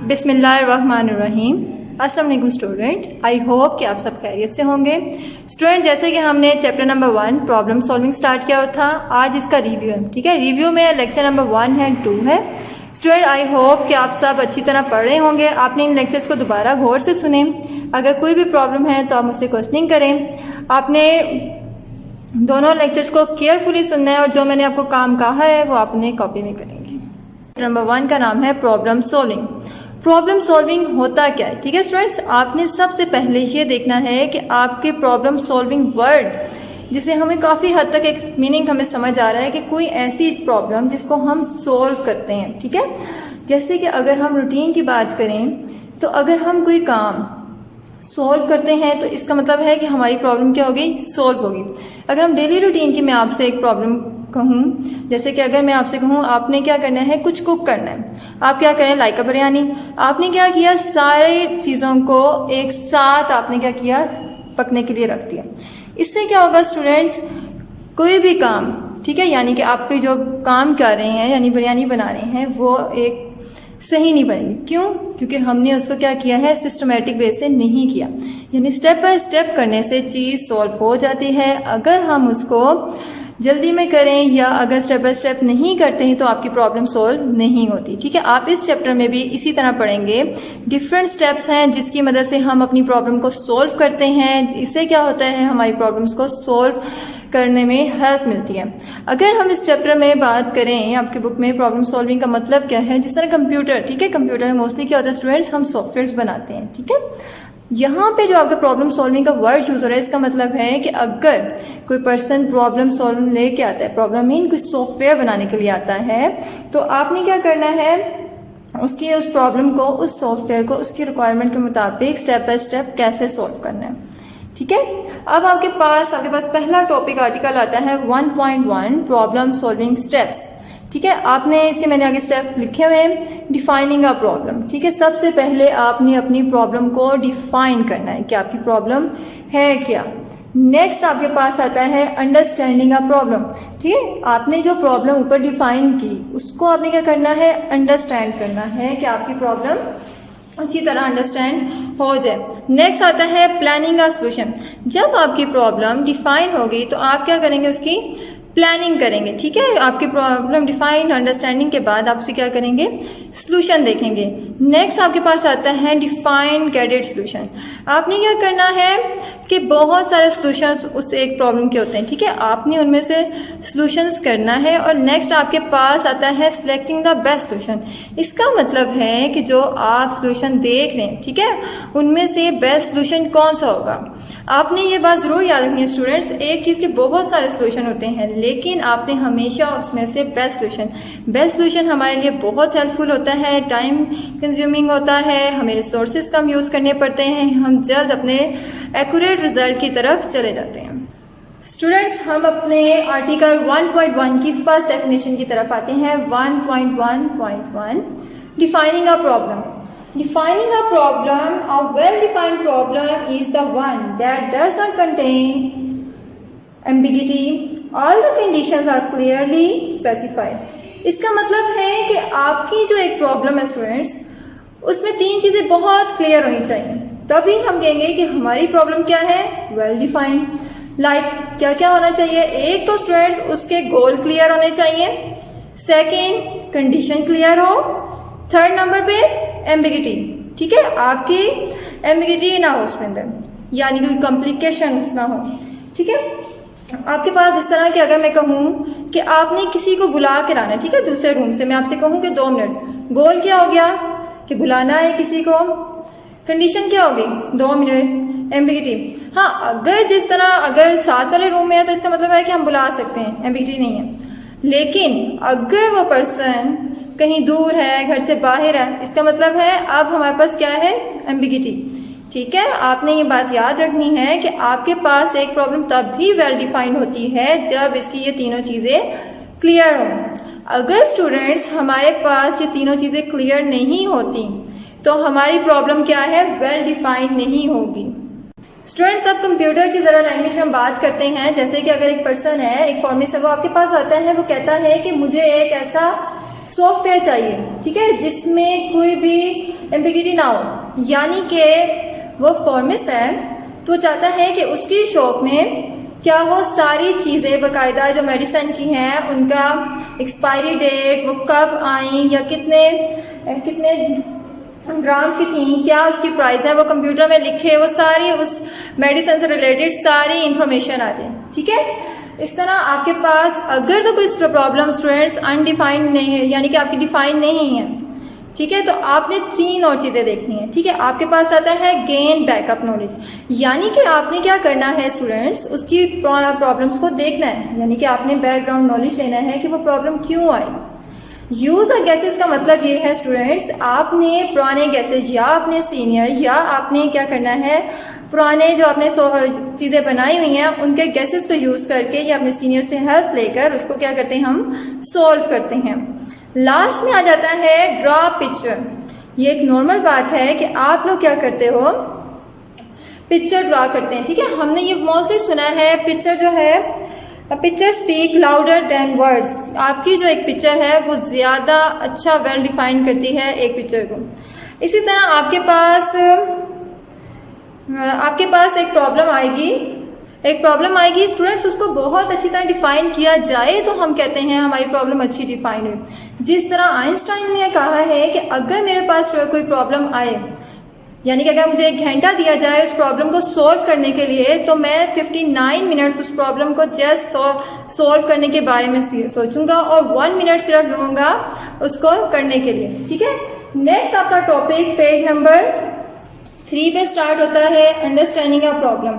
बिस्मिल्लाहिर्रहमानिर्रहीम। अस्सलाम वालेकुम स्टूडेंट, आई होप कि आप सब खैरियत से होंगे। स्टूडेंट, जैसे कि हमने chapter number 1 problem solving start किया था, आज इसका रिव्यू है। ठीक है, रिव्यू में लेक्चर नंबर 1 है 2 है। स्टूडेंट, आई होप कि आप सब अच्छी तरह पढ़ रहे होंगे। आपने इन लेक्चर्स को दोबारा गौर से सुने। अगर कोई भी प्रॉब्लम है तो आप मुझसे क्वेश्चनिंग करें। आपने दोनों लेक्चर्स को केयरफुली सुनना है और जो मैंने आपको काम कहा है वो आपने कॉपी में करेंगे। नंबर 1 का नाम है प्रॉब्लम सॉल्विंग। प्रॉब्लम सॉल्विंग होता क्या है? ठीक है स्टूडेंट्स, आपने सबसे पहले ये देखना है कि आपके प्रॉब्लम सॉल्विंग वर्ड, जिसे हमें काफ़ी हद तक एक मीनिंग हमें समझ आ रहा है कि कोई ऐसी प्रॉब्लम जिसको हम सॉल्व करते हैं। ठीक है, जैसे कि अगर हम रूटीन की बात करें तो अगर हम कोई काम सॉल्व करते हैं तो इसका मतलब है कि हमारी प्रॉब्लम क्या होगी? सॉल्व होगी। अगर हम डेली रूटीन की मैं आपसे एक प्रॉब्लम कहूँ, जैसे कि अगर मैं आपसे कहूँ आपने क्या करना है, कुछ कुक करना है, आप क्या करें? लाइक अ बिरयानी। आपने क्या किया? सारे चीज़ों को एक साथ आपने क्या किया? पकने के लिए रख दिया। इससे क्या होगा स्टूडेंट्स? कोई भी काम, ठीक है, यानी कि आप जो काम कर रहे हैं यानी बिरयानी बना रहे हैं वो एक सही नहीं बनेगी। क्यों? क्योंकि हमने उसको क्या किया है? सिस्टमेटिक वे से नहीं किया। यानी स्टेप बाय स्टेप करने से चीज़ सॉल्व हो जाती है। अगर हम उसको जल्दी में करें या अगर स्टेप बाय स्टेप नहीं करते हैं तो आपकी प्रॉब्लम सॉल्व नहीं होती। ठीक है, आप इस चैप्टर में भी इसी तरह पढ़ेंगे। डिफरेंट स्टेप्स हैं जिसकी मदद से हम अपनी प्रॉब्लम को सॉल्व करते हैं। इससे क्या होता है? हमारी प्रॉब्लम्स को सॉल्व करने में हेल्प मिलती है। अगर हम इस चैप्टर में बात करें, आपकी बुक में प्रॉब्लम सॉल्विंग का मतलब क्या है, जिस तरह कंप्यूटर, ठीक है, कंप्यूटर में मोस्टली क्या होता है स्टूडेंट्स? हम सॉफ्टवेयर्स बनाते हैं। ठीक है, यहाँ पे जो आपका प्रॉब्लम सॉल्विंग का वर्ड यूज हो रहा है, इसका मतलब है कि अगर कोई पर्सन प्रॉब्लम सॉल्व लेके आता है, प्रॉब्लम मीन कोई सॉफ्टवेयर बनाने के लिए आता है, तो आपने क्या करना है? उसकी उस प्रॉब्लम को, उस सॉफ्टवेयर को उसकी रिक्वायरमेंट के मुताबिक स्टेप बाय स्टेप कैसे सॉल्व करना है। ठीक है, अब आपके पास पहला टॉपिक आर्टिकल आता है 1.1 प्रॉब्लम सॉल्विंग स्टेप्स। ठीक है, आपने इसके मैंने आगे स्टेप लिखे हुए हैं। डिफाइनिंग अ प्रॉब्लम। ठीक है, सबसे पहले आपने अपनी प्रॉब्लम को डिफाइन करना है कि आपकी प्रॉब्लम है क्या। नेक्स्ट आपके पास आता है अंडरस्टैंडिंग अ प्रॉब्लम। ठीक है, आपने जो प्रॉब्लम ऊपर डिफाइन की उसको आपने क्या करना है? अंडरस्टैंड करना है कि आपकी प्रॉब्लम अच्छी तरह अंडरस्टैंड हो जाए। नेक्स्ट आता है प्लानिंग अ सॉल्यूशन। जब आपकी प्रॉब्लम डिफाइन हो गई तो आप क्या करेंगे? उसकी प्लानिंग करेंगे। ठीक है, आपकी प्रॉब्लम डिफाइन अंडरस्टैंडिंग के बाद आपसे क्या करेंगे? सॉल्यूशन देखेंगे। नेक्स्ट आपके पास आता है डिफाइन गाइडेड सॉल्यूशन। आपने क्या करना है कि बहुत सारे सॉल्यूशंस उस एक प्रॉब्लम के होते हैं। ठीक है, आपने उनमें से सॉल्यूशंस करना है। और नेक्स्ट आपके पास आता है सिलेक्टिंग द बेस्ट सॉल्यूशन। इसका मतलब है कि जो आप सॉल्यूशन देख रहे हैं, ठीक है, उनमें से बेस्ट सॉल्यूशन कौन सा होगा। आपने ये बात जरूर याद रखनी है स्टूडेंट्स, एक चीज़ के बहुत सारे सॉल्यूशन होते हैं लेकिन आपने हमेशा उसमें से बेस्ट सॉल्यूशन हमारे लिए बहुत हेल्पफुल होता है, टाइम कंज्यूमिंग होता है, हमें रिसोर्सेज कम यूज़ करने पड़ते हैं, हम जल्द अपने एक्यूरेट रिजल्ट की तरफ चले जाते हैं। स्टूडेंट्स, हम अपने आर्टिकल 1.1 की फर्स्ट डेफिनेशन की तरफ आते हैं। 1.1.1 defining a problem. Defining a problem, a well-defined problem is the one that does not contain ambiguity. All the conditions are clearly specified. इसका मतलब है कि आपकी जो एक प्रॉब्लम है स्टूडेंट्स, उसमें 3 चीज़ें बहुत क्लियर होनी चाहिए, तभी हम कहेंगे कि हमारी प्रॉब्लम क्या है? Well defined. लाइक क्या क्या होना चाहिए? एक तो स्टूडेंट्स उसके गोल क्लियर होने चाहिए, सेकेंड कंडीशन क्लियर हो, थर्ड नंबर पे एम्बिगिटी। ठीक है, आपकी एम्बिगिटी ना हो उसमें अंदर, यानी कोई कॉम्प्लिकेशंस ना हो। ठीक है, आपके पास इस तरह कि अगर मैं कहूँ कि आपने किसी को बुला के लाना है, ठीक है, दूसरे रूम से, मैं आपसे कहूँ कि 2 मिनट, गोल क्या हो गया? कि बुलाना है किसी को। कंडीशन क्या होगी? 2 मिनट। एम्बिगिटी, हाँ, अगर जिस तरह अगर साथ वाले रूम में है तो इसका मतलब है कि हम बुला सकते हैं, एम्बिगिटी नहीं है। लेकिन अगर वो पर्सन कहीं दूर है, घर से बाहर है, इसका मतलब है अब हमारे पास क्या है? एम्बिगिटी। ठीक है, आपने ये बात याद रखनी है कि आपके पास एक प्रॉब्लम तब भी वेल डिफाइंड होती है जब इसकी ये तीनों चीज़ें क्लियर हों। अगर स्टूडेंट्स हमारे पास ये तीनों चीज़ें क्लियर नहीं होती तो हमारी प्रॉब्लम क्या है? वेल डिफाइंड नहीं होगी। स्टूडेंट्स, अब कंप्यूटर की ज़रा लैंग्वेज में हम बात करते हैं। जैसे कि अगर एक पर्सन है, एक फार्मेसी, वो आपके पास आता है, वो कहता है कि मुझे एक ऐसा सॉफ्टवेयर चाहिए, ठीक है, जिसमें कोई भी एम्बिग्यूटी ना हो, यानी कि वो फार्मासिस्ट है तो चाहता है कि उसकी शॉप में क्या हो, सारी चीज़ें बाकायदा जो मेडिसिन की हैं उनका एक्सपायरी डेट, वो कब आई या कितने कितने ग्राम्स की थी, क्या उसकी प्राइस है, वो कंप्यूटर में लिखे, वो सारी उस मेडिसिन से रिलेटेड सारी इंफॉर्मेशन आ जाए। ठीक है, इस तरह आपके पास अगर तो कोई प्रॉब्लम स्टूडेंट्स अनडिफाइंड नहीं है, यानी कि आपकी डिफाइंड नहीं है, ठीक है, तो आपने 3 और चीज़ें देखनी है। ठीक है, आपके पास आता है गेन बैकअप नॉलेज, यानी कि आपने क्या करना है स्टूडेंट्स, उसकी प्रॉब्लम्स को देखना है, यानी कि आपने बैकग्राउंड नॉलेज लेना है कि वो प्रॉब्लम क्यों आई। यूज ऑफ गैसेस का मतलब ये है स्टूडेंट्स, आपने पुराने गैसेज या अपने सीनियर या आपने क्या करना है, पुराने जो आपने चीज़ें बनाई हुई हैं उनके गैसेस को यूज़ करके या अपने सीनियर से हेल्प लेकर उसको क्या करते हैं, हम सॉल्व करते हैं। लास्ट में आ जाता है ड्रॉ पिक्चर। ये एक नॉर्मल बात है कि आप लोग क्या करते हो, पिक्चर ड्रॉ करते हैं। ठीक है, हमने ये मोस्टली सुना है, पिक्चर जो है, picture speak louder than words. आपकी जो एक पिक्चर है वो ज़्यादा अच्छा वेल डिफाइन करती है एक पिक्चर को। इसी तरह आपके पास एक प्रॉब्लम आएगी स्टूडेंट्स, उसको बहुत अच्छी तरह डिफाइन किया जाए तो हम कहते हैं हमारी प्रॉब्लम अच्छी डिफाइंड है। जिस तरह आइंस्टाइन ने कहा है कि अगर मेरे पास कोई प्रॉब्लम आए, यानी कि अगर मुझे 1 घंटा दिया जाए उस प्रॉब्लम को सॉल्व करने के लिए, तो मैं 59 मिनट्स उस प्रॉब्लम को जस्ट सॉल्व करने के बारे में सोचूंगा और 1 मिनट सिर्फ लूँगा उसको करने के लिए। ठीक है, नेक्स्ट आपका टॉपिक पेज नंबर 3 पे स्टार्ट होता है, understanding a problem.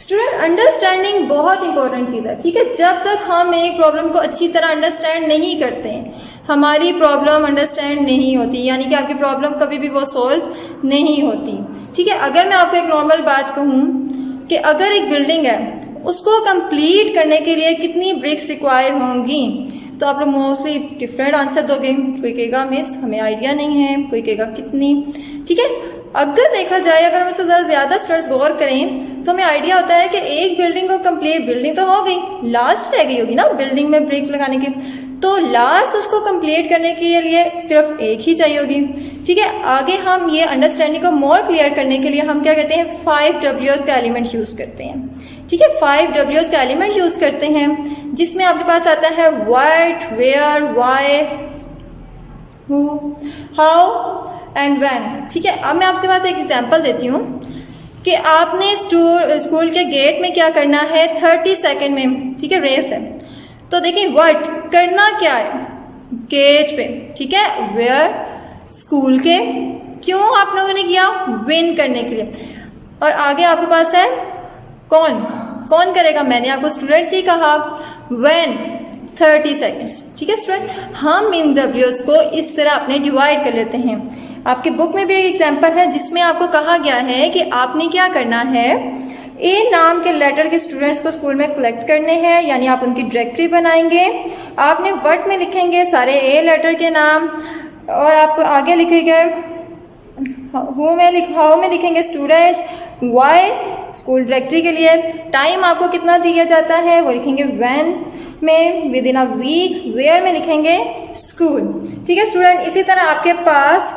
Student, understanding बहुत इंपॉर्टेंट चीज़ है। ठीक है, जब तक हम एक प्रॉब्लम को अच्छी तरह अंडरस्टैंड नहीं करते हैं, हमारी प्रॉब्लम अंडरस्टैंड नहीं होती, यानी कि आपकी प्रॉब्लम कभी भी वो सॉल्व नहीं होती। ठीक है, अगर मैं आपको एक नॉर्मल बात कहूँ कि अगर एक बिल्डिंग है उसको कंप्लीट करने के लिए कितनी ब्रिक्स रिक्वायर होंगी, तो आप लोग मोस्टली डिफरेंट आंसर दोगे। कोई कहेगा मिस हमें आइडिया नहीं है, कोई कहेगा कितनी। ठीक है, अगर देखा जाए, अगर हम इससे ज़रा ज़्यादा स्टूडेंट्स गौर करें तो हमें आइडिया होता है कि एक बिल्डिंग को कंप्लीट, बिल्डिंग तो हो गई, लास्ट रह गई होगी ना बिल्डिंग में ब्रिक लगाने की, तो लास्ट उसको कंप्लीट करने के लिए सिर्फ एक ही चाहिए होगी। ठीक है, आगे हम ये अंडरस्टैंडिंग को मोर क्लियर करने के लिए हम क्या कहते हैं, 5 W's का एलिमेंट यूज़ करते हैं। ठीक है, 5 W's का एलिमेंट यूज़ करते हैं, जिसमें आपके पास आता है what, where, why, who, how and when. ठीक है, अब मैं आपके पास एक एग्जांपल देती हूँ कि आपने स्कूल के गेट में क्या करना है, 30 सेकेंड में, ठीक है, रेस है। तो देखिए व्हाट करना क्या है गेट पे, ठीक है, वेयर स्कूल के, क्यों आप लोगों ने किया, विन करने के लिए, और आगे आपके पास है कौन करेगा, मैंने आपको स्टूडेंट्स ही कहा, व्हेन 30 सेकेंड्स। ठीक है स्टूडेंट, हम इन W's को इस तरह अपने डिवाइड कर लेते हैं। आपके बुक में भी एक एग्जाम्पल है जिसमें आपको कहा गया है कि आपने क्या करना है, ए नाम के लेटर के स्टूडेंट्स को स्कूल में कलेक्ट करने हैं, यानी आप उनकी डायरेक्टरी बनाएंगे। आपने वर्ड में लिखेंगे सारे ए लेटर के नाम, और आप आगे लिखेंगे हाउ में लिखेंगे स्टूडेंट्स, वाई स्कूल डायरेक्टरी के लिए, टाइम आपको कितना दिया जाता है वो लिखेंगे व्हेन में, within a week, where में लिखेंगे स्कूल। ठीक है स्टूडेंट, इसी तरह आपके पास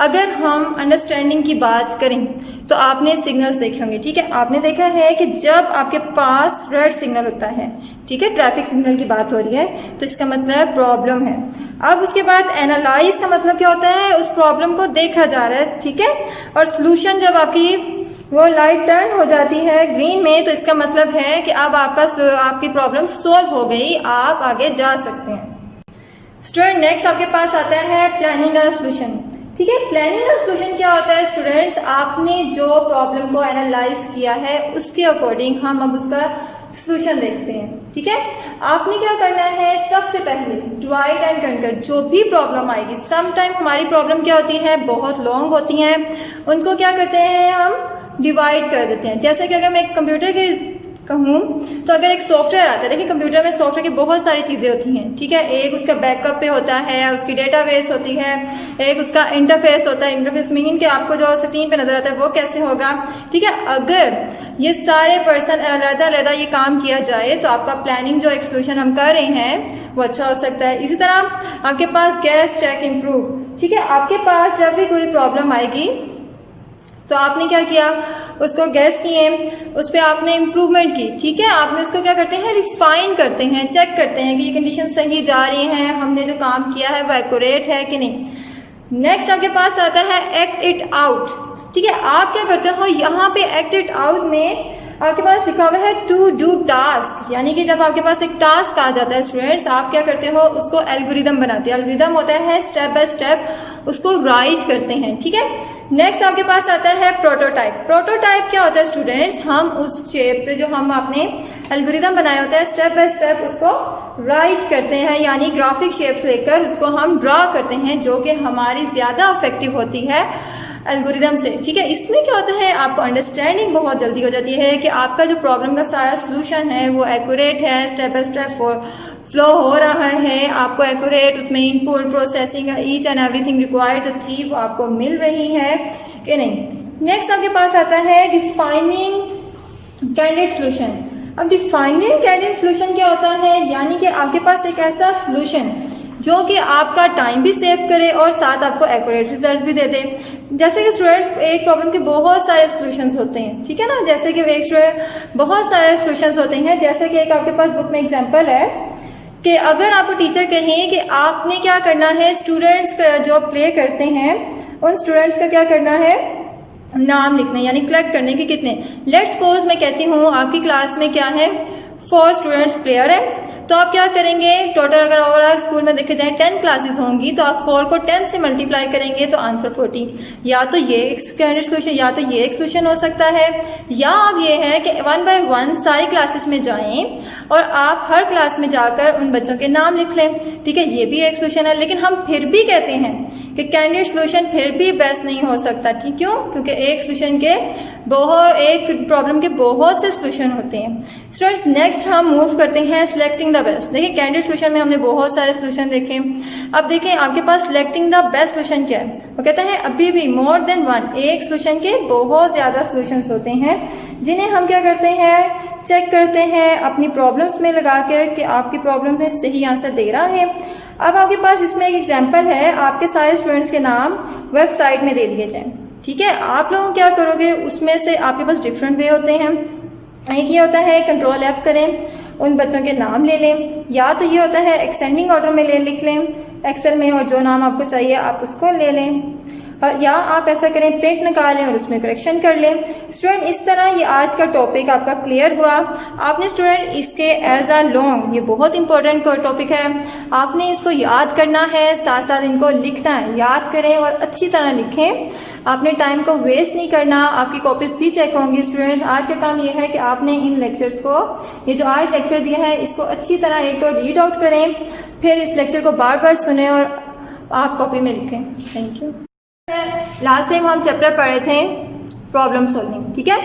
अगर हम अंडरस्टैंडिंग की बात करें तो आपने सिग्नल्स देखे होंगे। ठीक है, आपने देखा है कि जब आपके पास रेड सिग्नल होता है, ठीक है, ट्रैफिक सिग्नल की बात हो रही है, तो इसका मतलब प्रॉब्लम है। अब उसके बाद एनालाइज का मतलब क्या होता है, उस प्रॉब्लम को देखा जा रहा है। ठीक है, और सोल्यूशन जब आपकी वो लाइट टर्न हो जाती है ग्रीन में, तो इसका मतलब है कि अब आपकी प्रॉब्लम सॉल्व हो गई, आप आगे जा सकते हैं। स्टूडेंट, नेक्स्ट आपके पास आता है प्लानिंग और सोल्यूशन। ठीक है, प्लानिंग और सोल्यूशन क्या होता है स्टूडेंट्स, आपने जो प्रॉब्लम को एनालाइज किया है उसके अकॉर्डिंग हम अब उसका सोल्यूशन देखते हैं। ठीक है, आपने क्या करना है, सबसे पहले डिवाइड एंड कंकर, जो भी प्रॉब्लम आएगी, सम टाइम हमारी प्रॉब्लम क्या होती है, बहुत लॉन्ग होती हैं, उनको क्या करते हैं हम डिवाइड कर देते हैं। जैसे कि अगर मैं एक कंप्यूटर की कहूँ तो अगर एक सॉफ्टवेयर आता है, देखिए कंप्यूटर में सॉफ्टवेयर की बहुत सारी चीज़ें होती हैं। ठीक है, एक उसका बैकअप पे होता है, उसकी डेटाबेस होती है, एक उसका इंटरफेस होता है, इंटरफेस मीनिंग कि आपको जो स्क्रीन पे नजर आता है वो कैसे होगा। ठीक है, अगर ये सारे पर्सन अलग-अलग ये काम किया जाए तो आपका प्लानिंग जो एक सोल्यूशन हम कर रहे हैं वो अच्छा हो सकता है। इसी तरह आपके पास गैस चेक इम्प्रूव, ठीक है, आपके पास जब भी कोई प्रॉब्लम आएगी तो आपने क्या किया, उसको गैस किए, उस पर आपने इम्प्रूवमेंट की, ठीक है, आपने उसको क्या करते हैं, रिफाइन करते हैं, चेक करते हैं कि ये कंडीशन सही जा रही है, हमने जो काम किया है वो एक्यूरेट है कि नहीं। नेक्स्ट आपके पास आता है एक्ट इट आउट, ठीक है, आप क्या करते हो, यहाँ पे एक्ट इट आउट में आपके पास लिखा हुआ है टू डू टास्क, यानी कि जब आपके पास एक टास्क आ जाता है स्टूडेंट्स, आप क्या करते हो, उसको एल्गोरिदम बनाते हो। एल्गोरिदम होता है स्टेप बाय स्टेप उसको राइट करते हैं, ठीक है। नेक्स्ट आपके पास आता है प्रोटोटाइप। प्रोटोटाइप क्या होता है स्टूडेंट्स, हम उस शेप से जो हम आपने एल्गोरिदम बनाया होता है स्टेप बाय स्टेप उसको राइट करते हैं, यानी ग्राफिक शेप्स लेकर उसको हम ड्रा करते हैं, जो कि हमारी ज़्यादा इफेक्टिव होती है एल्गोरिदम से, ठीक है। इसमें क्या होता है, आपको अंडरस्टैंडिंग बहुत जल्दी हो जाती है कि आपका जो प्रॉब्लम का सारा सोल्यूशन है वो एक्यूरेट है, स्टेप बाय स्टेप फ्लो हो रहा है, आपको एक्यूरेट उसमें input processing each and everything required जो थी वो आपको मिल रही है कि नहीं। नेक्स्ट आपके पास आता है डिफाइनिंग कैंडिडेट सोल्यूशन। अब डिफाइनिंग कैंडिडेट सोल्यूशन क्या होता है, यानी कि आपके पास एक ऐसा सोल्यूशन जो कि आपका टाइम भी सेव करे और साथ आपको एक्यूरेट रिजल्ट भी दे दे। जैसे कि स्टूडेंट्स एक प्रॉब्लम के बहुत सारे सॉल्यूशंस होते हैं, ठीक है ना, जैसे कि एक स्टूडेंट बहुत सारे सॉल्यूशंस होते हैं, जैसे कि एक आपके पास बुक में एग्जांपल है कि अगर आपको टीचर कहें कि आपने क्या करना है, स्टूडेंट्स का जो प्ले करते हैं उन स्टूडेंट्स का क्या करना है, नाम लिखने, यानी कलेक्ट करने के कितने। लेट्स सपोज मैं कहती हूँ आपकी क्लास में क्या है 4 स्टूडेंट्स प्लेयर है, तो आप क्या करेंगे, टोटल अगर ओवरऑल स्कूल में देखे जाए 10 क्लासेस होंगी तो आप 4 को 10 से मल्टीप्लाई करेंगे तो आंसर 40। या तो ये एक कैंडिडेट सोल्यूशन, या तो ये एक सोल्यूशन हो सकता है, या आप ये है कि 1 बाय 1 सारी क्लासेस में जाएं और आप हर क्लास में जाकर उन बच्चों के नाम लिख लें, ठीक है, ये भी एक सोल्यूशन है। लेकिन हम फिर भी कहते हैं कि कैंडिडेट सोल्यूशन फिर भी बेस्ट नहीं हो सकता, ठीक, क्यों, क्योंकि एक सोल्यूशन के एक प्रॉब्लम के बहुत से सोल्यूशन होते हैं। स्टूडेंट्स नेक्स्ट हम मूव करते हैं सिलेक्टिंग द बेस्ट। देखिए कैंडिडेट सोल्यूशन में हमने बहुत सारे सोल्यूशन देखे, अब देखें आपके पास सिलेक्टिंग द बेस्ट सोल्यूशन क्या है। वो कहता है अभी भी मोर देन 1, एक सोल्यूशन के बहुत ज़्यादा सोल्यूशंस होते हैं जिन्हें हम क्या करते हैं, चेक करते हैं अपनी प्रॉब्लम्स में लगा कर कि आपकी प्रॉब्लम में सही आंसर दे रहा है। अब आपके पास इसमें एक एग्जाम्पल है, आपके सारे स्टूडेंट्स के नाम वेबसाइट में दे दिए जाएँ, ठीक है। आप लोग क्या करोगे, उसमें से आपके पास डिफरेंट वे होते हैं। एक ये होता है कंट्रोल F करें, उन बच्चों के नाम ले लें, या तो ये होता है एक्सेंडिंग ऑर्डर में लिख लें एक्सेल में, और जो नाम आपको चाहिए आप उसको ले लें, या आप ऐसा करें प्रिंट निकालें और उसमें करेक्शन कर लें। स्टूडेंट इस तरह ये आज का टॉपिक आपका क्लियर हुआ। आपने स्टूडेंट इसके एज अ लॉन्ग, ये बहुत इंपॉर्टेंट टॉपिक है, आपने इसको याद करना है, साथ साथ इनको लिखना है, याद करें और अच्छी तरह लिखें, आपने टाइम को वेस्ट नहीं करना, आपकी कॉपीज भी चेक होंगी। स्टूडेंट आज का काम ये है कि आपने इन लेक्चर्स को, ये जो आज लेक्चर दिया है इसको अच्छी तरह एक तो रीड आउट करें, फिर इस लेक्चर को बार बार सुने और आप कॉपी में लिखें। Thank you. लास्ट टाइम हम चैप्टर पढ़े थे प्रॉब्लम सॉल्विंग, ठीक है।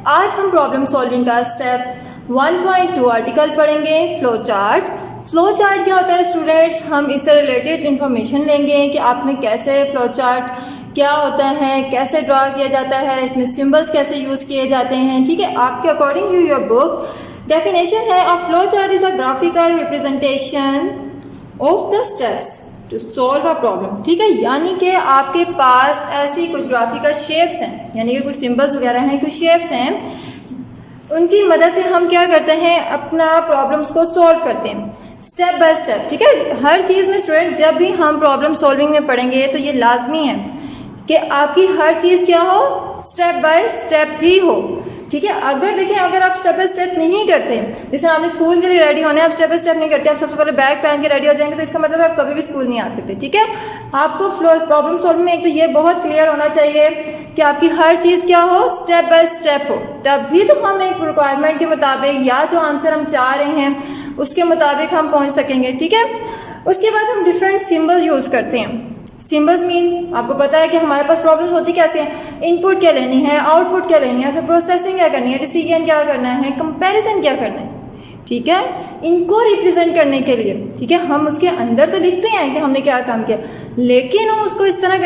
आज हम प्रॉब्लम सॉल्विंग का स्टेप 1.2 आर्टिकल पढ़ेंगे, फ्लो चार्ट। फ्लो चार्ट क्या होता है स्टूडेंट्स, हम इससे रिलेटेड इंफॉर्मेशन लेंगे कि आपने कैसे फ्लो चार्ट क्या होता है, कैसे ड्रा किया जाता है, इसमें सिंबल्स कैसे यूज़ किए जाते हैं, ठीक है। आपके according to your book definition है, a flow chart is a graphical representation of the steps to solve a problem, ठीक है। यानी कि आपके पास ऐसी कुछ ग्राफिकल शेप्स हैं, यानी कि कुछ सिंबल्स वगैरह हैं, कुछ शेप्स हैं, उनकी मदद से हम क्या करते हैं, अपना प्रॉब्लम्स को सॉल्व करते हैं स्टेप बाय स्टेप, ठीक है। हर चीज़ में स्टूडेंट जब भी हम प्रॉब्लम सॉल्विंग में पढ़ेंगे तो ये लाजमी है कि आपकी हर चीज़ क्या हो, स्टेप बाय स्टेप ही हो, ठीक है। अगर देखें, अगर आप स्टेप बाय स्टेप नहीं करते, जैसे आपने स्कूल के लिए रेडी होना है, आप स्टेप बाय स्टेप नहीं करते, आप सबसे पहले बैग पहन के रेडी हो जाएंगे तो इसका मतलब आप कभी भी स्कूल नहीं आ सकते, ठीक है। आपको प्रॉब्लम सॉल्विंग में एक तो ये बहुत क्लियर होना चाहिए कि आपकी हर चीज़ क्या हो, स्टेप बाय स्टेप हो, तभी तो हम एक रिक्वायरमेंट के मुताबिक या जो आंसर हम चाह रहे हैं उसके मुताबिक हम पहुँच सकेंगे, ठीक है। उसके बाद हम डिफरेंट सिम्बल्स यूज़ करते हैं। सिम्बल्स मीन आपको पता है कि हमारे पास प्रॉब्लम्स होती कैसे हैं, इनपुट क्या लेनी है, आउटपुट क्या लेनी है, फिर प्रोसेसिंग क्या करनी है, डिसीजन क्या करना है, कंपैरिजन क्या करना है, ठीक है। इनको रिप्रेजेंट करने के लिए, ठीक है, हम उसके अंदर तो लिखते हैं कि हमने क्या काम किया, लेकिन हम उसको इस तरह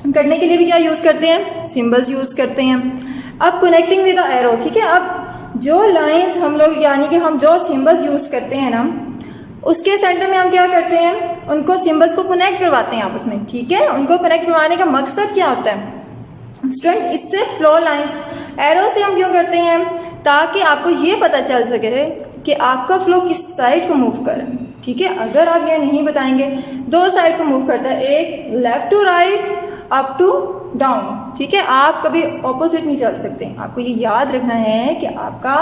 करने के लिए भी क्या यूज़ करते हैं, सिम्बल्स यूज़ करते हैं। अब कनेक्टिंग विद द एरो, ठीक है। अब जो लाइन्स हम लोग, यानी कि हम जो सिम्बल्स यूज़ करते हैं ना, उसके सेंटर में हम क्या करते हैं, उनको सिंबल्स को कनेक्ट करवाते हैं आपस में, ठीक है। उनको कनेक्ट करवाने का मकसद क्या होता है स्टूडेंट, इससे फ्लो लाइंस एरो से हम क्यों करते हैं, ताकि आपको ये पता चल सके कि आपका फ्लो किस साइड को मूव कर रहा है, ठीक है। अगर आप ये नहीं बताएंगे, दो साइड को मूव करता है, एक left to right, up to down, ठीक है। आप कभी ऑपोजिट नहीं चल सकते। आपको ये याद रखना है कि आपका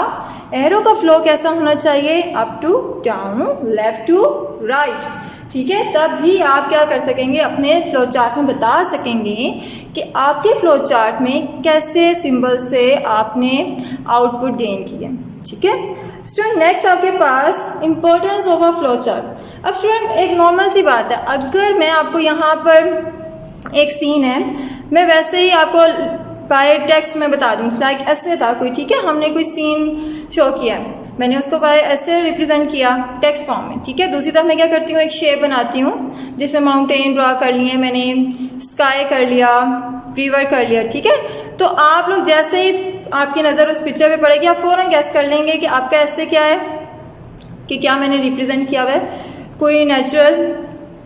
एरो का फ्लो कैसा होना चाहिए, up to down, left to right, ठीक है। तब ही आप क्या कर सकेंगे, अपने फ्लो चार्ट में बता सकेंगे कि आपके फ्लो चार्ट में कैसे सिंबल से आपने आउटपुट गेन किया, ठीक है स्टूडेंट। नेक्स्ट आपके पास importance of a flow chart. अब स्टूडेंट एक नॉर्मल सी बात है, अगर मैं आपको यहाँ पर एक सीन है, मैं वैसे ही आपको बाय टेक्स्ट में बता दूँ, लाइक ऐसे था कोई, ठीक है। हमने कोई सीन शो किया है, मैंने उसको बाय ऐसे रिप्रेजेंट किया टेक्स्ट फॉर्म में, ठीक है। दूसरी तरफ मैं क्या करती हूँ, एक शेप बनाती हूँ जिसमें माउंटेन ड्रा कर लिए मैंने, स्काई कर लिया, रिवर कर लिया, ठीक है। तो आप लोग जैसे ही आपकी नज़र उस पिक्चर पे पड़ेगी, आप फ़ौरन गैस कर लेंगे कि आपका ऐसे क्या है, कि क्या मैंने रिप्रेजेंट किया हुआ है, कोई नेचुरल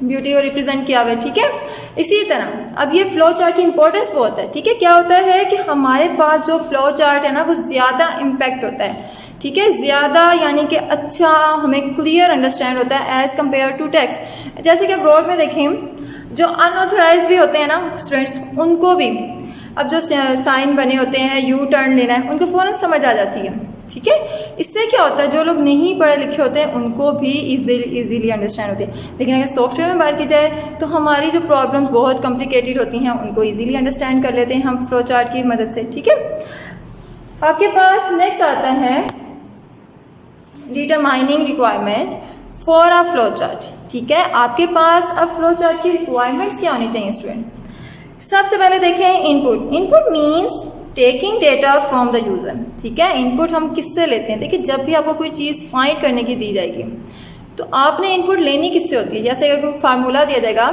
ब्यूटी को रिप्रेजेंट किया हुआ है, ठीक है। इसी तरह अब ये फ्लो चार्ट की इंपॉर्टेंस बहुत है, ठीक है। क्या होता है कि हमारे पास जो फ्लो चार्ट है ना, वो ज़्यादा इम्पैक्ट होता है, ठीक है, ज़्यादा यानी कि अच्छा हमें क्लियर अंडरस्टैंड होता है एज़ कम्पेयर टू टेक्स्ट। जैसे कि बोर्ड में देखें, जो अनऑथराइज भी होते हैं ना स्टूडेंट्स, उनको भी अब जो साइन बने होते हैं, यू टर्न लेना है, उनको फ़ौरन समझ आ जाती है, ठीक है। इससे क्या होता है, जो लोग नहीं पढ़े लिखे होते हैं उनको भी इजीली अंडरस्टैंड होती है। लेकिन अगर सॉफ्टवेयर में बात की जाए तो हमारी जो प्रॉब्लम्स बहुत कॉम्प्लिकेटेड होती हैं उनको इजीली अंडरस्टैंड कर लेते हैं हम फ्लो चार्ट की मदद से, ठीक है। आपके पास नेक्स्ट आता है determining requirement for a flow chart, ठीक है। आपके पास अब फ्लो चार्ट की रिक्वायरमेंट्स क्या होनी चाहिए स्टूडेंट। सबसे पहले देखें input. Input means taking data from the user, ठीक है। इनपुट हम किससे लेते हैं, देखिए जब भी आपको कोई चीज़ फाइंड करने की दी जाएगी तो आपने इनपुट लेनी किससे होती है। जैसे अगर कोई फार्मूला दिया जाएगा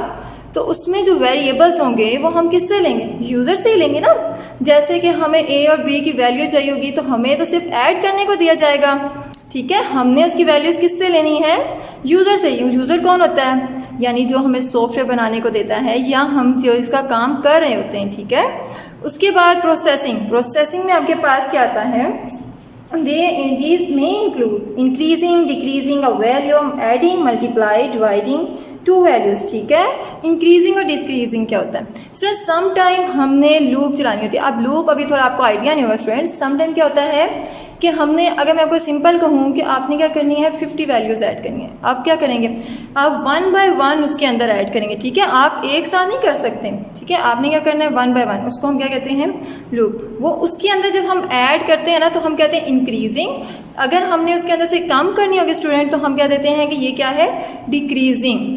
तो उसमें जो वेरिएबल्स होंगे वो हम किससे लेंगे, यूज़र से ही लेंगे ना। जैसे कि हमें ए और बी की वैल्यू चाहिए होगी तो हमें तो सिर्फ ऐड करने को दिया जाएगा, ठीक है। हमने उसकी वैल्यूज़ किससे लेनी है, यूज़र से। यूज़र कौन होता है, यानी जो हमें सॉफ्टवेयर बनाने को देता है या हम जो इसका काम कर रहे होते हैं, ठीक है। उसके बाद प्रोसेसिंग में आपके पास क्या आता है, these may include increasing, decreasing a value, adding, multiply, dividing to values, ठीक है। इंक्रीजिंग और डिक्रीजिंग क्या होता है स्टूडेंट, सम टाइम हमने लूप चलानी होती है। अब लूप अभी थोड़ा आपको आइडिया नहीं होगा स्टूडेंट। सम टाइम क्या होता है कि हमने, अगर मैं आपको सिंपल कहूँ कि आपने क्या करनी है, 50 वैल्यूज़ ऐड करनी है, आप क्या करेंगे, आप 1 बाय 1 उसके अंदर ऐड करेंगे, ठीक है। आप एक साथ नहीं कर सकते, ठीक है। आपने क्या करना है, 1 बाय 1, उसको हम क्या कहते हैं, लूप। वो उसके अंदर जब हम ऐड करते हैं ना तो हम कहते हैं इंक्रीजिंग। अगर हमने उसके अंदर से कम करनी होगी स्टूडेंट तो हम क्या देते हैं कि ये क्या है, डिक्रीजिंग,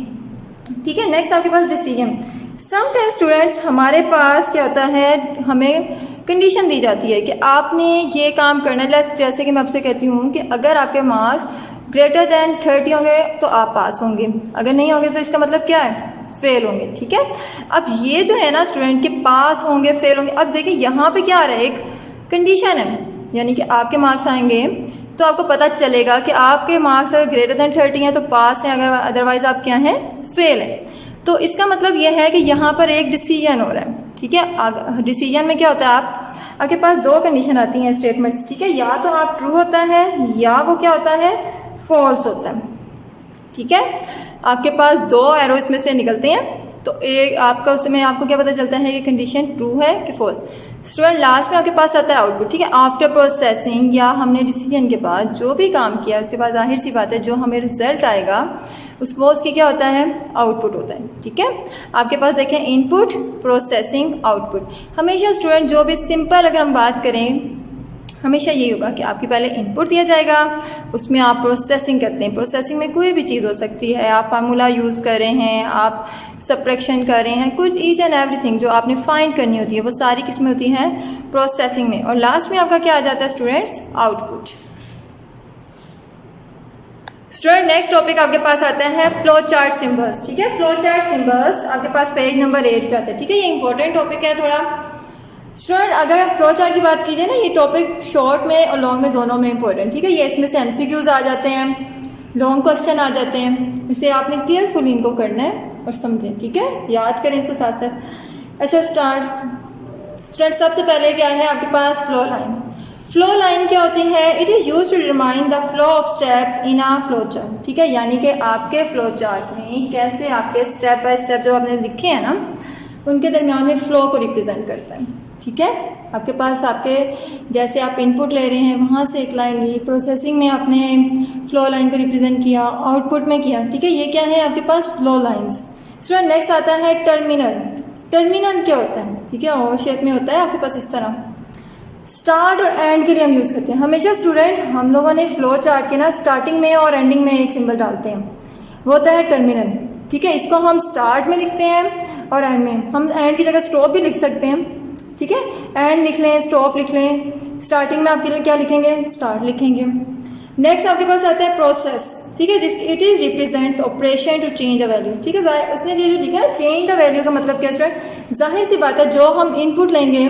ठीक है। नेक्स्ट आपके पास डिसीजन। सम टाइम स्टूडेंट्स हमारे पास क्या होता है, हमें कंडीशन दी जाती है कि आपने ये काम करना है। जैसे कि मैं आपसे कहती हूँ कि अगर आपके मार्क्स ग्रेटर देन 30 होंगे तो आप पास होंगे, अगर नहीं होंगे तो इसका मतलब क्या है, फेल होंगे, ठीक है। अब ये जो है ना स्टूडेंट के पास होंगे फेल होंगे, अब देखिए यहाँ पे क्या आ रहा है, एक कंडीशन है, यानी कि आपके मार्क्स आएंगे तो आपको पता चलेगा कि आपके मार्क्स अगर ग्रेटर देन 30 हैं तो पास हैं, अगर अदरवाइज आप क्या हैं, फेल है। तो इसका मतलब यह है कि यहाँ पर एक डिसीजन हो रहा है, ठीक है। डिसीजन में क्या होता है, आपके पास दो कंडीशन आती हैं स्टेटमेंट्स, ठीक है। या तो आप ट्रू होता है या वो क्या होता है, फॉल्स होता है, ठीक है। आपके पास दो एरो इसमें से निकलते हैं तो एक आपका, उसमें आपको क्या पता चलता है कि कंडीशन ट्रू है कि फॉल्स। स्टूडेंट लास्ट में आपके पास आता है आउटपुट, ठीक है। आफ्टर प्रोसेसिंग या हमने डिसीजन के बाद जो भी काम किया उसके बाद जाहिर सी बात है जो हमें रिजल्ट आएगा उसकी क्या होता है, आउटपुट होता है, ठीक है। आपके पास देखें इनपुट, प्रोसेसिंग, आउटपुट। हमेशा स्टूडेंट जो भी सिंपल अगर हम बात करें हमेशा यही होगा कि आपके पहले इनपुट दिया जाएगा, उसमें आप प्रोसेसिंग करते हैं। प्रोसेसिंग में कोई भी चीज़ हो सकती है, आप फार्मूला यूज़ कर रहे हैं, आप सब्ट्रैक्शन कर रहे हैं, कुछ ईच एंड एवरीथिंग जो आपने फाइंड करनी होती है वो सारी किसमें होती है, प्रोसेसिंग में। और लास्ट में आपका क्या आ जाता है students, output. Student next topic आपके पास आता है फ्लो चार्ट सिंबल्स, ठीक है। फ्लो चार्ट सिंबल्स आपके पास पेज नंबर 8 पे आता है, ठीक है। ये इंपॉर्टेंट टॉपिक है थोड़ा स्टूडेंट। अगर फ्लो चार्ट की बात कीजिए ना, ये टॉपिक शॉर्ट में और लॉन्ग में दोनों में इंपॉर्टेंट, ठीक है। ये इसमें से MCQs आ जाते हैं, लॉन्ग क्वेश्चन आ जाते हैं, इसलिए आपने केयरफुली इनको करना है और समझें, ठीक है, याद करें इसको साथ साथ। अच्छा स्टूडेंट सबसे पहले क्या है आपके पास फ्लो लाइन। फ्लो लाइन क्या होती है? It is use to determine the flow of step in a flow chart, ठीक है, यानी कि आपके फ्लो चार्ट में कैसे आपके स्टेप बाय स्टेप जो आपने लिखे हैं ना उनके दरमियान में फ्लो को रिप्रेजेंट करता है, ठीक है। आपके पास आपके जैसे आप इनपुट ले रहे हैं वहाँ से एक लाइन ली, प्रोसेसिंग में आपने फ्लो लाइन को रिप्रेजेंट किया, आउटपुट में किया, ठीक है, ये क्या है आपके पास फ्लो लाइंस। स्टूडेंट नेक्स्ट आता है टर्मिनल। टर्मिनल क्या होता है? ठीक है, ओवल शेप में होता है आपके पास इस तरह। स्टार्ट और एंड के लिए हम यूज़ करते हैं हमेशा स्टूडेंट, हम लोगों ने फ्लो चार्ट के ना स्टार्टिंग में और एंडिंग में एक सिंबल डालते हैं, वो होता है टर्मिनल, ठीक है। इसको हम स्टार्ट में लिखते हैं और एंड में, हम एंड की जगह स्टॉप भी लिख सकते हैं, ठीक है, एंड लिख लें, स्टॉप लिख लें, स्टार्टिंग में आपके लिए क्या लिखेंगे? स्टार्ट लिखेंगे। नेक्स्ट आपके पास आता है प्रोसेस, ठीक है, जिस it is represents operation to change the value, ठीक है। उसने जो लिखा है चेंज द वैल्यू का मतलब क्या स्टूडेंट? जाहिर सी बात है जो हम इनपुट लेंगे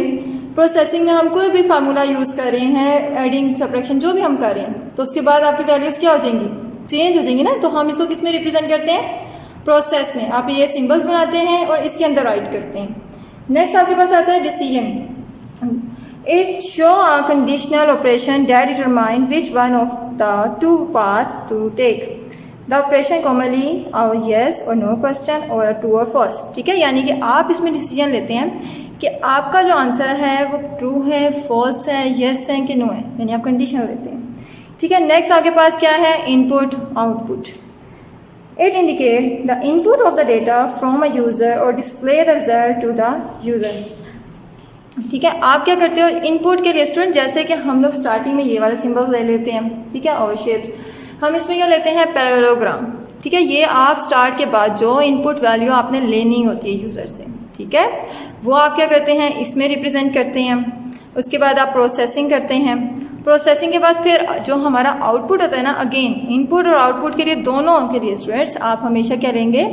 प्रोसेसिंग में, हम कोई भी फार्मूला यूज़ कर रहे हैं, एडिंग सब्ट्रैक्शन जो भी हम कर रहे हैं, तो उसके बाद आपकी वैल्यूज़ क्या हो जाएंगी? चेंज हो जाएंगी ना। तो हम इसको किस में रिप्रेजेंट करते हैं? प्रोसेस में। आप ये सिम्बल्स बनाते हैं और इसके अंदर राइट करते हैं। नेक्स्ट आपके पास आता है decision. It show a conditional operation that determine which one of the two path to take the operation commonly yes और नो क्वेश्चन और ट्रू और फॉल्स, ठीक है, यानी कि आप इसमें डिसीजन लेते हैं कि आपका जो आंसर है वो ट्रू है, फॉल्स है, येस है कि नो है, यानी आप कंडीशन लेते हैं, ठीक है। नेक्स्ट आपके पास क्या है? Input output. It indicate the input of the data from a user और display the result to the user, ठीक है। आप क्या करते हो इनपुट के लिए स्टूडेंट? जैसे कि हम लोग स्टार्टिंग में ये वाले सिंबल ले लेते हैं, ठीक है, ओवल शेप्स। हम इसमें क्या लेते हैं? पैरेललोग्राम, ठीक है। ये आप स्टार्ट के बाद जो इनपुट वैल्यू आपने लेनी होती है यूज़र से, ठीक है, वो आप क्या करते हैं? इसमें रिप्रेजेंट करते हैं। उसके बाद आप प्रोसेसिंग करते हैं। प्रोसेसिंग के बाद फिर जो हमारा आउटपुट होता है ना, अगेन इनपुट और आउटपुट के लिए दोनों के लिए स्टूडेंट्स आप हमेशा क्या लेंगे?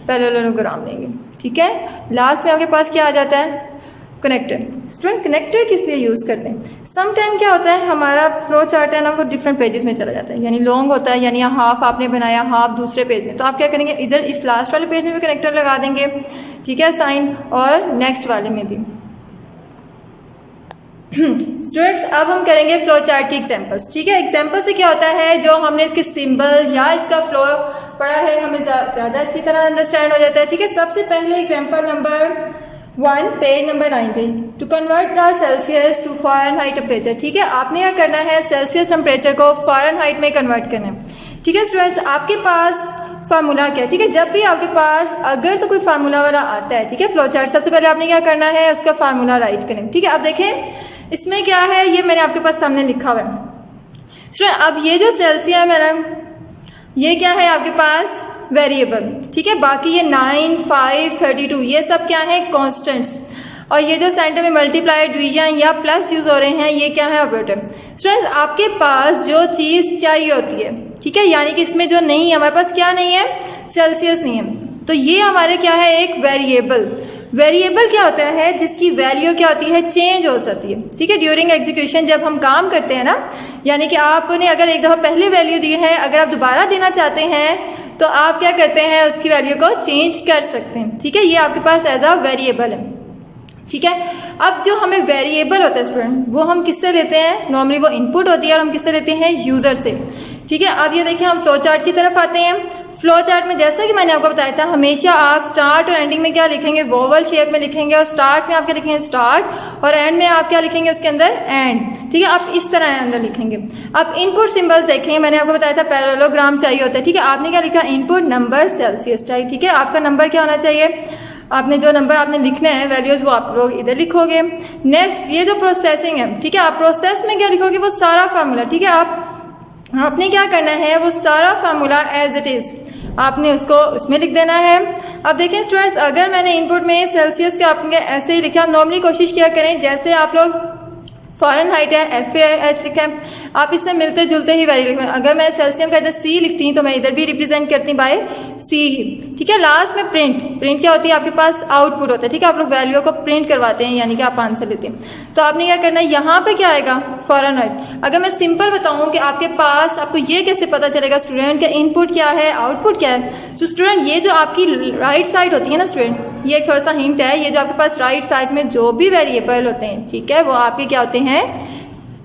पैरेललोग्राम लेंगे, ठीक है। लास्ट में आपके पास क्या आ जाता है? कनेक्टर। स्टूडेंट कनेक्टर किस लिए यूज़ करते हैं? सम टाइम क्या होता है हमारा फ्लो चार्ट है ना वो डिफरेंट पेजेस में चला जाता है, यानी लॉन्ग होता है, यानी हाफ आपने बनाया, हाफ दूसरे पेज में, तो आप क्या करेंगे? इधर इस लास्ट वाले पेज में भी कनेक्टर लगा देंगे, ठीक है, साइन, और नेक्स्ट वाले में भी। स्टूडेंट्स अब हम करेंगे फ्लो चार्ट की एग्जांपल्स, ठीक है। एग्जांपल से क्या होता है, जो हमने इसके सिंबल या इसका फ्लो पढ़ा है हमें ज़्यादा अच्छी तरह अंडरस्टैंड हो जाता है, ठीक है। सबसे पहले एग्जांपल नंबर 1 पेज नंबर 9 पे, to convert the Celsius to Fahrenheit temperature, ठीक है। आपने क्या करना है? सेल्सियस टेम्परेचर को फ़ारेनहाइट में कन्वर्ट करना है, ठीक है। स्टूडेंट्स आपके पास फार्मूला क्या है? ठीक है, जब भी आपके पास अगर तो कोई फार्मूला वाला आता है, ठीक है, फ्लो चार्ट, सबसे पहले आपने क्या करना है? उसका फार्मूला राइट करें, ठीक है। अब देखें इसमें क्या है, ये मैंने आपके पास सामने लिखा हुआ है स्टूडेंट। अब ये जो सेल्सियस है मैडम, ये क्या है आपके पास? वेरिएबल, ठीक है। बाकी ये 9, 5, 32 ये सब क्या है? कॉन्स्टेंट्स। और ये जो सेंटर में मल्टीप्लाई, डिवीजन या प्लस यूज़ हो रहे हैं, ये क्या है? ऑपरेटर। स्टूडेंट्स आपके पास जो चीज़ चाहिए होती है, ठीक है, यानी कि इसमें जो नहीं है, हमारे पास क्या नहीं है? सेल्सियस नहीं है, तो ये हमारे क्या है? एक वेरिएबल। वेरिएबल क्या होता है? जिसकी वैल्यू क्या होती है? चेंज हो सकती है, ठीक है। ड्यूरिंग एग्जीक्यूशन जब हम काम करते हैं ना, यानी कि आपने अगर एक दफ़ा पहले वैल्यू दी है, अगर आप दोबारा देना चाहते हैं तो आप क्या करते हैं? उसकी वैल्यू को चेंज कर सकते हैं, ठीक है। ये आपके पास एज अ वेरिएबल है, ठीक है। अब जो हमें वेरिएबल होता है स्टूडेंट, वो हम किससे लेते हैं? नॉर्मली वो इनपुट होती है और हम किससे लेते हैं? यूज़र से, ठीक है। अब ये देखिए हम फ्लो चार्ट की तरफ आते हैं। फ्लो चार्ट में जैसा कि मैंने आपको बताया था, हमेशा आप स्टार्ट और एंडिंग में क्या लिखेंगे? वोवल शेप में लिखेंगे, और स्टार्ट में आप क्या लिखेंगे? स्टार्ट, और एंड में आप क्या लिखेंगे? उसके अंदर एंड, ठीक है। आप इस तरह अंदर लिखेंगे। अब इनपुट सिंबल्स देखें, मैंने आपको बताया था पैरेललोग्राम चाहिए होता है, ठीक है। आपने क्या लिखा? इनपुट नंबर सेल्सियस टाइप, ठीक है। आपका नंबर क्या होना चाहिए? आपने जो नंबर आपने लिखना है वैल्यूज़, वो आप लोग इधर लिखोगे। नेक्स्ट ये जो प्रोसेसिंग है, ठीक है, आप प्रोसेस में क्या लिखोगे? वो सारा फार्मूला, ठीक है। आपने क्या करना है? वो सारा फार्मूला एज इट इज़ आपने उसको उसमें लिख देना है। अब देखें स्टूडेंट्स, अगर मैंने इनपुट में सेल्सियस के आपने ऐसे ही लिखा, आप नॉर्मली कोशिश किया करें जैसे आप लोग फ़ारेनहाइट है, FAH लिखा है, आप इससे मिलते जुलते ही वैल्यू लिखें। अगर मैं सेल्सियम का इधर C लिखती हूँ तो मैं इधर भी रिप्रेजेंट करती हूँ बाय C ही, ठीक है। लास्ट में प्रिंट क्या होती है, आपके पास आउटपुट होता है, ठीक है। आप लोग वैल्यू को प्रिंट करवाते हैं, यानी कि आप आंसर लेते हैं। तो आपने क्या करना है, यहाँ पे क्या आएगा, फ़ारेनहाइट। अगर मैं सिंपल बताऊँ कि आपके पास, आपको ये कैसे पता चलेगा स्टूडेंट का इनपुट क्या है, आउटपुट क्या है। तो स्टूडेंट ये जो आपकी राइट साइड होती है ना स्टूडेंट, ये एक थोड़ा सा हिंट है, ये जो आपके पास राइट साइड में जो भी वेरिएबल होते हैं, ठीक है, वो आपके क्या होते हैं,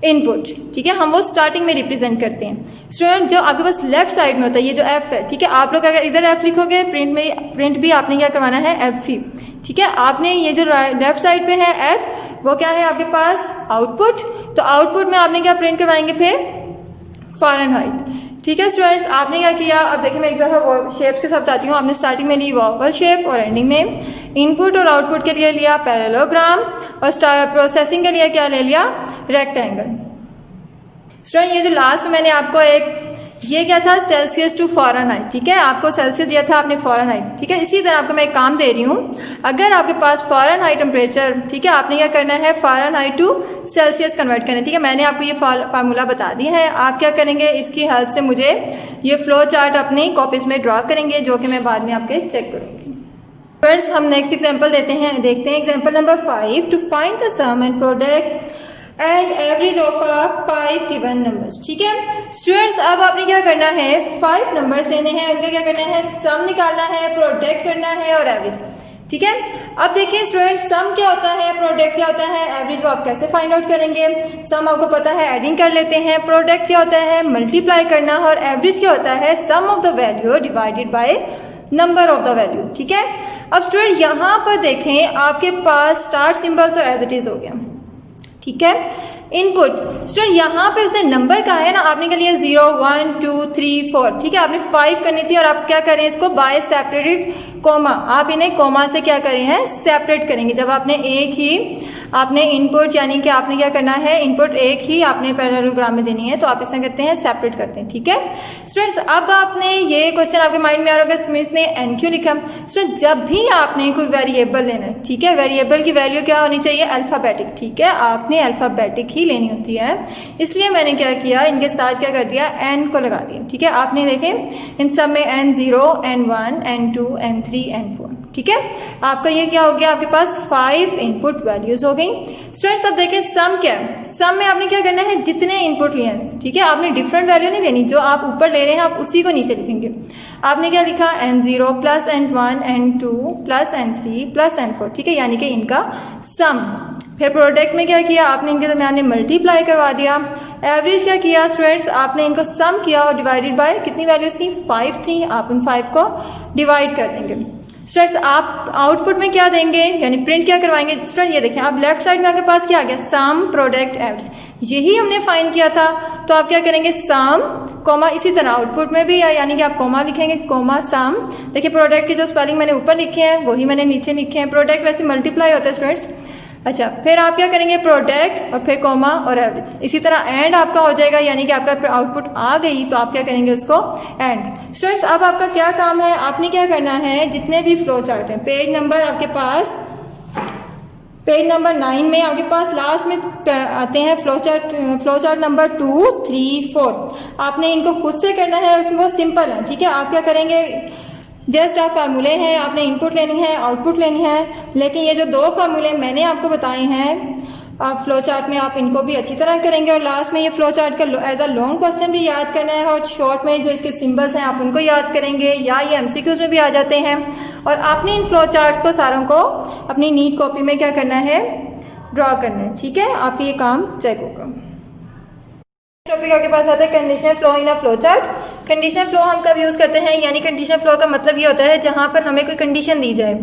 इनपुट, ठीक है। हम वो स्टार्टिंग में रिप्रेजेंट करते हैं। स्टूडेंट जो आपके पास लेफ्ट साइड में होता है, ये जो F है, ठीक है, आप लोग अगर इधर F लिखोगे, प्रिंट भी आपने क्या करवाना है, F ही, ठीक है। आपने ये जो लेफ्ट साइड पे है F, वो क्या है आपके पास, आउटपुट। तो आउटपुट में आपने क्या प्रिंट करवाएंगे, फिर फ़ारेनहाइट, ठीक है। स्टूडेंट्स आपने क्या किया, अब देखिए मैं एक दफ़ा शेप्स के साथ बताती हूँ। आपने स्टार्टिंग में ली वॉवल शेप और एंडिंग में इनपुट और आउटपुट के लिए लिया पैरेललोग्राम और प्रोसेसिंग के लिए क्या ले लिया, रेक्टेंगल। स्टूडेंट ये जो लास्ट में मैंने आपको एक, ये क्या था, सेल्सियस टू फ़ारेनहाइट, ठीक है। आपको सेल्सियस दिया था, आपने फ़ारेनहाइट, ठीक है। इसी तरह आपको मैं एक काम दे रही हूँ, अगर आपके पास फ़ारेनहाइट टेम्परेचर, ठीक है, आपने क्या करना है, फ़ारेनहाइट टू सेल्सियस कन्वर्ट करना है, ठीक है। मैंने आपको ये फार्मूला बता दिया है। आप क्या करेंगे, इसकी हेल्प से मुझे ये फ्लो चार्ट अपनी कॉपीज़ में ड्रा करेंगे, जो कि मैं बाद में आपके चेक करूँगी। फ्रेंड्स हम नेक्स्ट एग्जाम्पल देखते हैं example number 5, to find the sum and product and average of 5 given numbers, ठीक है। स्टूडेंट्स अब आपने क्या करना है, 5 नंबर्स लेने हैं, उनका क्या करना है, सम निकालना है, प्रोडक्ट करना है और एवरेज, ठीक है। अब देखिए स्टूडेंट्स, सम क्या होता है, प्रोडक्ट क्या होता है, एवरेज वो आप कैसे फाइंड आउट करेंगे। सम आपको पता है, एडिंग कर लेते हैं। प्रोडक्ट क्या होता है, मल्टीप्लाई करना, और एवरेज क्या होता है, sum of the value divided by number of the value, ठीक है। अब स्टूडेंट यहाँ पर देखें, आपके पास स्टार सिंबल तो एज इट इज हो गया, ठीक है। इनपुट स्टूडेंट यहाँ पे उसने नंबर कहा है ना, आपने क्या लिया 0 1 2 3 4, ठीक है। आपने 5 करनी थी और आप क्या करें, इसको बाय सेपरेटेड कोमा, आप इन्हें कोमा से क्या करें हैं, सेपरेट करेंगे। जब आपने एक ही आपने इनपुट, यानी कि आपने क्या करना है, इनपुट एक ही आपने पैरेललोग्राम में देनी है, तो आप इसमें करते हैं सेपरेट करते हैं, ठीक है। स्टूडेंट्स अब आपने ये क्वेश्चन आपके माइंड में आ रहा होगा, इसमें इसने एन क्यों लिखा। स्टूडेंट जब भी आपने कोई वेरिएबल लेना है, ठीक है, वेरिएबल की वैल्यू क्या होनी चाहिए, अल्फ़ाबेटिक, ठीक है। आपने अल्फ़ाबेटिक ही लेनी होती है, इसलिए मैंने क्या किया, इनके साथ क्या कर दिया, एन को लगा दिया, ठीक है। आपने देखें इन सब में N0 N1 N2 N3 N4, ठीक है। आपका ये क्या हो गया, आपके पास 5 इनपुट वैल्यूज हो गई। स्टूडेंट्स अब देखें सम क्या है, सम में आपने क्या करना है, जितने इनपुट लिए हैं, ठीक है, आपने डिफरेंट वैल्यू नहीं लेनी, जो आप ऊपर ले रहे हैं आप उसी को नीचे लिखेंगे। आपने क्या लिखा, N0 plus N1 N2 plus N3 plus N4, ठीक है, यानी कि इनका सम। फिर प्रोडक्ट में क्या किया, आपने इनके दरमियान मल्टीप्लाई करवा दिया। एवरेज क्या किया स्टूडेंट्स, आपने इनको सम किया और डिवाइडेड बाय कितनी वैल्यूज थी, 5 थी, आप उन 5 को डिवाइड कर देंगे। स्टूडेंट्स आप आउटपुट में क्या देंगे, यानी प्रिंट क्या करवाएंगे। स्टूडेंट ये देखें, आप लेफ्ट साइड में आपके पास क्या आ गया, सम प्रोडक्ट एवरेज, यही हमने फाइंड किया था। तो आप क्या करेंगे, सम कोमा, इसी तरह आउटपुट में भी यानी कि आप कोमा लिखेंगे, कोमा सम। देखिए प्रोडक्ट की जो स्पेलिंग मैंने ऊपर लिखे हैं वही मैंने नीचे लिखे हैं। प्रोडक्ट वैसे मल्टीप्लाई होता है स्टूडेंट्स। अच्छा फिर आप क्या करेंगे, प्रोडक्ट और फिर कोमा और एवरेज, इसी तरह एंड आपका हो जाएगा, यानी कि आपका आउटपुट आ गई तो आप क्या करेंगे उसको एंड। स्टूडेंट्स अब आपका क्या काम है, आपने क्या करना है, जितने भी फ्लो चार्ट हैं, पेज नंबर आपके पास, पेज नंबर 9 में आपके पास लास्ट में आते हैं फ्लो चार्ट नंबर 2 3 4। आपने इनको खुद से करना है, उसमें बहुत सिंपल है, ठीक है। आप क्या करेंगे, जस्ट आप फार्मूले हैं, आपने इनपुट लेनी है, आउटपुट लेनी है, लेकिन ये जो 2 फार्मूले मैंने आपको बताए हैं, आप फ्लो चार्ट में आप इनको भी अच्छी तरह करेंगे और लास्ट में ये फ्लो चार्ट का एज अ लॉन्ग क्वेश्चन भी याद करना है और शॉर्ट में जो इसके सिंबल्स हैं आप उनको याद करेंगे, या ये MCQs में भी आ जाते हैं। और आपने इन फ्लो चार्ट्स को सारों को अपनी नीट कॉपी में क्या करना है, ड्रॉ करना है, ठीक है। आपके ये काम चेक होगा। टॉपिक आपके पास आता है conditional flow in a flow chart. Conditional flow हम कब यूज़ करते हैं, यानी कंडीशनल फ्लो का मतलब ये होता है जहाँ पर हमें कोई कंडीशन दी जाए,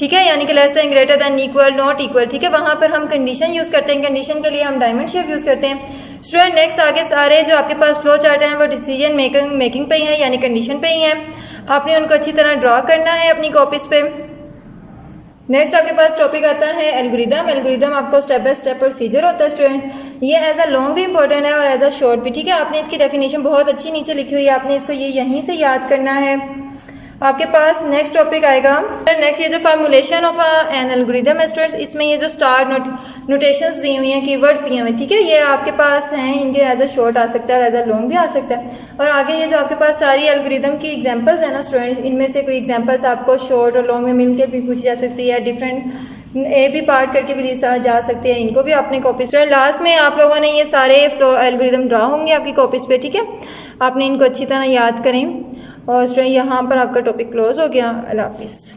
ठीक है, यानी कि less than, greater than, equal, not equal, ठीक है, वहाँ पर हम कंडीशन यूज़ करते हैं। कंडीशन के लिए हम डायमंड शेप यूज़ करते हैं। स्टूडेंट नेक्स्ट आगे सारे जो आपके पास फ्लो चार्ट हैं वो डिसीजन मेकिंग पे ही हैं, यानी कंडीशन पे ही हैं। आपने उनको अच्छी तरह ड्रॉ करना है अपनी कॉपीज़ पे। नेक्स्ट आपके पास टॉपिक आता है एल्गोरिदम। एल्गोरिदम आपको स्टेप बाय स्टेप प्रोसीजर होता है स्टूडेंट्स। ये एज अ लॉन्ग भी इंपॉर्टेंट है और एज अ शॉर्ट भी, ठीक है। आपने इसकी डेफिनेशन बहुत अच्छी नीचे लिखी हुई है, आपने इसको ये यहीं से याद करना है। आपके पास नेक्स्ट टॉपिक आएगा। नेक्स्ट ये जो फार्मूलेशन ऑफ एन एल्गोरिदम है स्टूडेंट्स, इसमें ये जो स्टार नोटेशंस दी हुई हैं, कीवर्ड्स दिए हुए हैं, ठीक है, ये आपके पास हैं। इनके एज अ शॉर्ट आ सकता है और एज अ लॉन्ग भी आ सकता है। और आगे ये जो आपके पास सारी एल्गोरिदम की एग्जांपल्स है ना स्टूडेंट्स, इनमें से कोई एग्जांपल्स आपको शॉर्ट और लॉन्ग में मिलकर भी पूछी जा सकती है, डिफरेंट ए भी पार्ट करके भी जा सकते हैं। इनको भी अपने कॉपी स्टूडेंट लास्ट में आप लोगों ने ये सारे एल्गोरिदम ड्रा होंगे आपकी कॉपीज़ पे, ठीक है। आपने इनको अच्छी तरह याद करें। और स्टूडेंट यहाँ पर आपका टॉपिक क्लोज हो गया। अल्लाह हाफिज़।